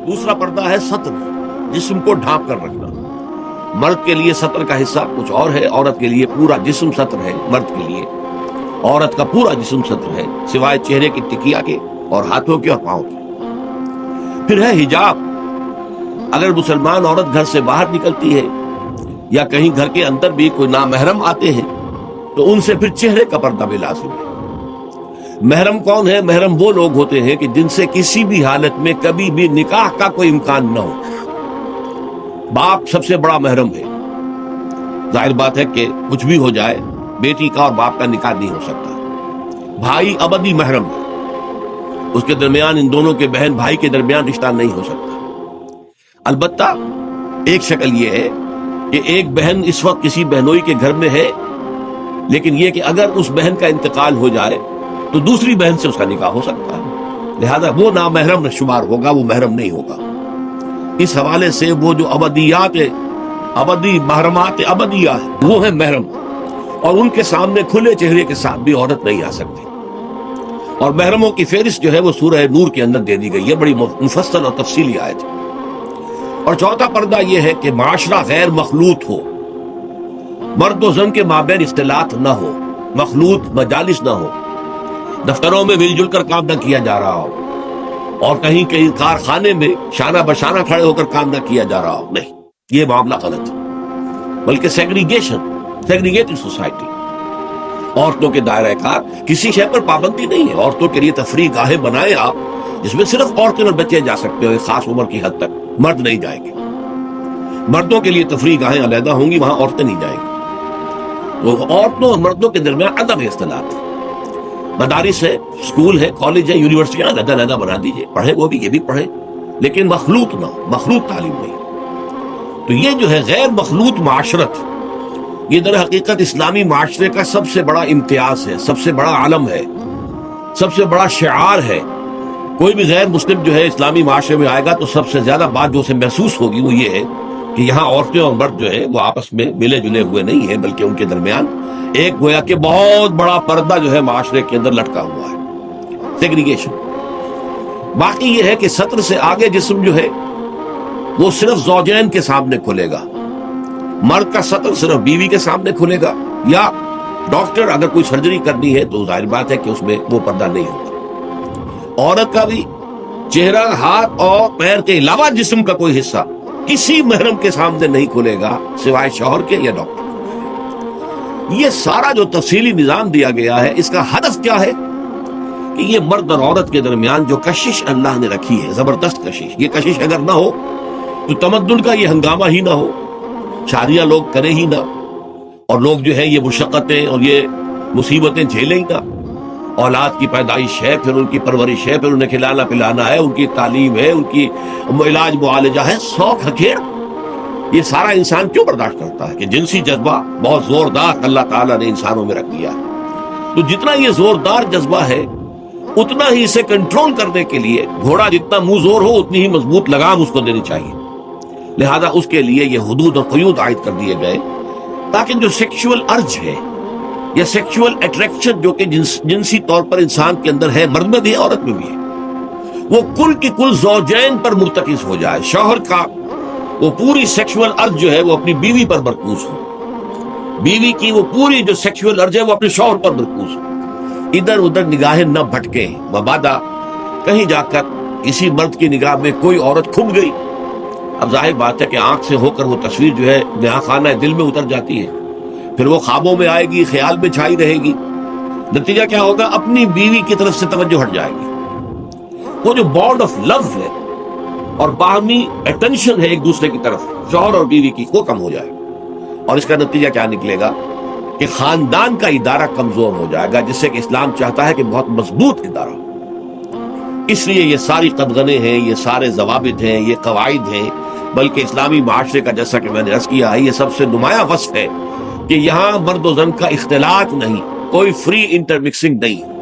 دوسرا پردہ ہے سطر، جسم کو ڈھانپ کر رکھنا. مرد کے لیے سطر کا حصہ کچھ اور ہے، عورت کے لیے پورا جسم سطر ہے. مرد کے لیے عورت کا پورا جسم سطر ہے سوائے چہرے کی ٹکیا کے اور ہاتھوں کے اور پاؤں کے. پھر ہے حجاب. اگر مسلمان عورت گھر سے باہر نکلتی ہے یا کہیں گھر کے اندر بھی کوئی نامحرم آتے ہیں تو ان سے پھر چہرے کا پردہ بھی لازم ہے. محرم کون ہے؟ محرم وہ لوگ ہوتے ہیں کہ جن سے کسی بھی حالت میں کبھی بھی نکاح کا کوئی امکان نہ ہو. باپ سب سے بڑا محرم ہے. ظاہر بات ہے کہ کچھ بھی ہو جائے بیٹی کا اور باپ کا نکاح نہیں ہو سکتا. بھائی ابدی محرم ہے، اس کے درمیان ان دونوں کے بہن بھائی کے درمیان رشتہ نہیں ہو سکتا. البتہ ایک شکل یہ ہے کہ ایک بہن اس وقت کسی بہنوئی کے گھر میں ہے، لیکن یہ کہ اگر اس بہن کا انتقال ہو جائے تو دوسری بہن سے اس کا نکاح ہو سکتا ہے، لہذا وہ نامحرم شمار ہوگا، وہ محرم نہیں ہوگا. اس حوالے سے وہ جو ابدیات ابدی محرمات ابدیہ ہے وہ ہے محرم، اور ان کے سامنے کھلے چہرے کے ساتھ بھی عورت نہیں آ سکتی. اور محرموں کی فہرست جو ہے وہ سورہ نور کے اندر دے دی گئی ہے، بڑی مفصل اور تفصیلی آیت. اور چوتھا پردہ یہ ہے کہ معاشرہ غیر مخلوط ہو، مرد و زن کے مابین اختلاط نہ ہو، مخلوط مجالس نہ ہو، دفتروں میں مل جل کر کام نہ کیا جا رہا ہو اور کہیں کہیں کارخانے میں شانہ بشانہ کھڑے ہو کر کام نہ کیا جا رہا ہو. نہیں، یہ معاملہ غلط ہے، بلکہ سیگریگیٹڈ سوسائٹی. عورتوں کے دائرہ کار کسی شے پر پابندی نہیں ہے. عورتوں کے لیے تفریح گاہیں بنائیں آپ جس میں صرف عورتیں اور بچے جا سکتے ہو ایک خاص عمر کی حد تک، مرد نہیں جائیں گے. مردوں کے لیے تفریح گاہیں علیحدہ ہوں گی، وہاں عورتیں نہیں جائیں گی. تو عورتوں اور مردوں کے درمیان عدم اختلاط. مدارس ہے، اسکول ہے، کالج ہے، یونیورسٹیاں علیحدہ علیحدہ بنا دیجئے، پڑھیں وہ بھی، یہ بھی پڑھیں، لیکن مخلوط نہ ہو، مخلوط تعلیم نہیں. تو یہ جو ہے غیر مخلوط معاشرت، یہ در حقیقت اسلامی معاشرے کا سب سے بڑا امتیاز ہے، سب سے بڑا علم ہے، سب سے بڑا شعار ہے. کوئی بھی غیر مسلم جو ہے اسلامی معاشرے میں آئے گا تو سب سے زیادہ بات جو اسے محسوس ہوگی وہ یہ ہے کہ یہاں عورتیں اور مرد جو ہے وہ آپس میں ملے جلے ہوئے نہیں ہیں، بلکہ ان کے درمیان ایک گویا کہ بہت بڑا پردہ جو ہے معاشرے کے اندر لٹکا ہوا ہے، سیگریگیشن. باقی یہ ہے کہ سطر سے آگے جسم جو ہے وہ صرف زوجین کے سامنے کھلے گا. مرد کا سطر صرف بیوی کے سامنے کھلے گا، یا ڈاکٹر اگر کوئی سرجری کرنی ہے تو ظاہر بات ہے کہ اس میں وہ پردہ نہیں ہوگا. عورت کا بھی چہرہ، ہاتھ اور پیر کے علاوہ جسم کا کوئی حصہ کسی محرم کے سامنے نہیں کھلے گا سوائے شوہر کے یا ڈاکٹر. یہ سارا جو تفصیلی نظام دیا گیا ہے اس کا ہدف کیا ہے کہ یہ مرد اور عورت کے درمیان جو کشش اللہ نے رکھی ہے، زبردست کشش، یہ کشش اگر نہ ہو تو تمدن کا یہ ہنگامہ ہی نہ ہو، شادیاں لوگ کریں ہی نہ، اور لوگ جو ہے یہ مشقتیں اور یہ مصیبتیں جھیلیں ہی نہ. اولاد کی پیدائش ہے، پھر ان کی پرورش ہے، پھر انہیں کھلانا پلانا ہے، ان کی تعلیم ہے، ان کی علاج معالجہ ہے، سو کھکھیڑ. یہ سارا انسان کیوں برداشت کرتا ہے کہ جنسی جذبہ بہت زوردار اللہ تعالیٰ نے انسانوں میں رکھ دیا. تو جتنا یہ زوردار جذبہ ہے اتنا ہی اسے کنٹرول کرنے کے لیے گھوڑا جتنا منہ زور ہو اتنی ہی مضبوط لگام اس کو دینی چاہیے. لہذا اس کے لیے یہ حدود اور قیود عائد کر دیے گئے تاکہ جو سیکشول ارج ہے یا سیکشول اٹریکشن جو کہ جنسی طور پر انسان کے اندر ہے، مرد میں بھی ہے عورت میں بھی ہے، وہ کل کی کل زوجین پر مرتکز ہو جائے. شوہر کا وہ پوری سیکشول ارج جو ہے وہ اپنی بیوی پر مرکوز ہو، بیوی کی وہ پوری جو سیکشول ارج ہے وہ اپنے شوہر پر مرکوز ہو. ادھر ادھر نگاہیں نہ بھٹکیں، مبادا کہیں جا کر کسی مرد کی نگاہ میں کوئی عورت کھب گئی. اب ظاہر بات ہے کہ آنکھ سے ہو کر وہ تصویر جو ہے نہا خانہ دل میں اتر جاتی ہے، پھر وہ خوابوں میں آئے گی، خیال میں چھائی رہے گی. نتیجہ کیا ہوگا؟ اپنی بیوی کی طرف سے توجہ ہٹ جائے گی. وہ جو بانڈ آف لو ہے اور باہمی اٹینشن ہے ایک دوسرے کی طرف شوہر اور بیوی کی، وہ کم ہو جائے گا. اور اس کا نتیجہ کیا نکلے گا کہ خاندان کا ادارہ کمزور ہو جائے گا، جس سے کہ اسلام چاہتا ہے کہ بہت مضبوط ادارہ ہو. اس لیے یہ ساری قدغنیں ہیں، یہ سارے ضوابط ہیں، یہ قواعد ہیں، بلکہ اسلامی معاشرے کا جیسا کہ میں نے عرض کیا ہے یہ سب سے نمایاں وصف ہے کہ یہاں مرد و زن کا اختلاط نہیں، کوئی فری انٹر مکسنگ نہیں.